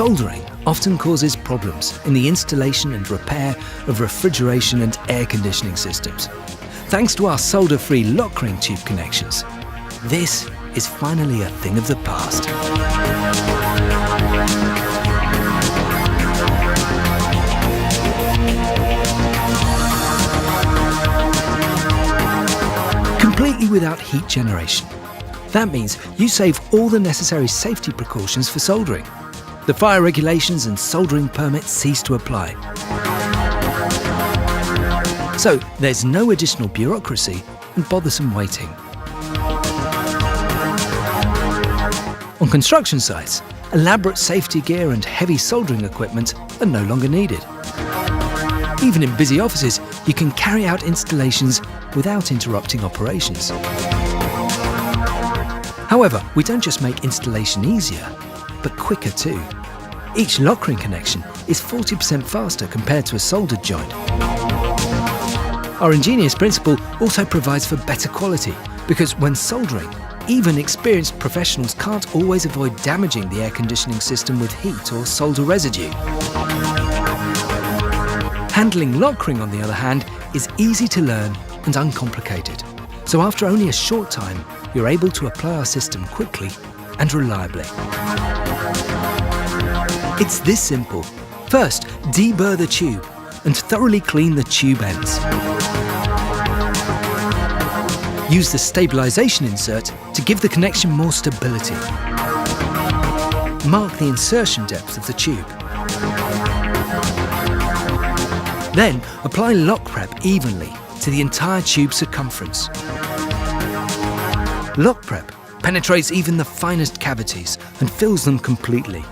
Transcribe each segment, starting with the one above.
Soldering often causes problems in the installation and repair of refrigeration and air conditioning systems. Thanks to our solder-free LOKRING tube connections, this is finally a thing of the past. Completely without heat generation. That means you save all the necessary safety precautions for soldering. The fire regulations and soldering permits cease to apply. So there's no additional bureaucracy and bothersome waiting. On construction sites, elaborate safety gear and heavy soldering equipment are no longer needed. Even in busy offices, you can carry out installations without interrupting operations. However, we don't just make installation easier, but quicker too. Each LOKRING connection is 40% faster compared to a soldered joint. Our ingenious principle also provides for better quality, because when soldering, even experienced professionals can't always avoid damaging the air conditioning system with heat or solder residue. Handling LOKRING, on the other hand, is easy to learn and uncomplicated. So after only a short time, you're able to apply our system quickly and reliably. It's this simple. First, deburr the tube and thoroughly clean the tube ends. Use the stabilization insert to give the connection more stability. Mark the insertion depth of the tube. Then apply lock prep evenly to the entire tube circumference. Lock prep penetrates even the finest cavities and fills them completely.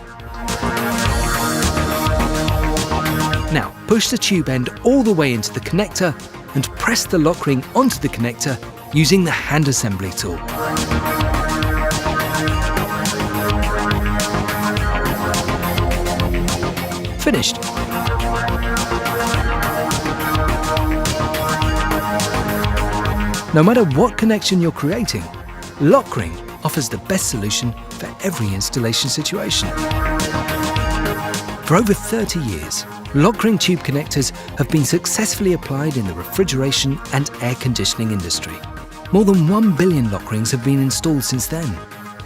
Now push the tube end all the way into the connector and press the LOKRING onto the connector using the hand assembly tool. Finished. No matter what connection you're creating, LOKRING offers the best solution for every installation situation. For over 30 years, LOKRING tube connectors have been successfully applied in the refrigeration and air conditioning industry. More than 1 billion LOKRINGs have been installed since then.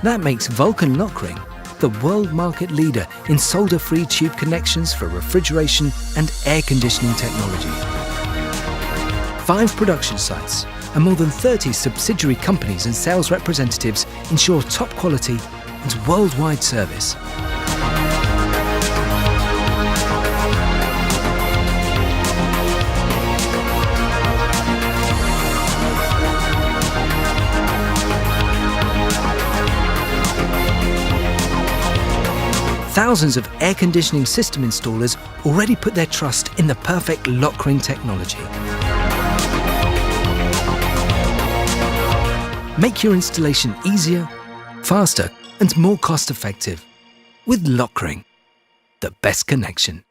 That makes Vulcan LOKRING the world market leader in solder-free tube connections for refrigeration and air conditioning technology. 5 production sites and more than 30 subsidiary companies and sales representatives ensure top quality and worldwide service. Thousands of air conditioning system installers already put their trust in the perfect LOKRING technology. Make your installation easier, faster, and more cost-effective with LOKRING, the best connection.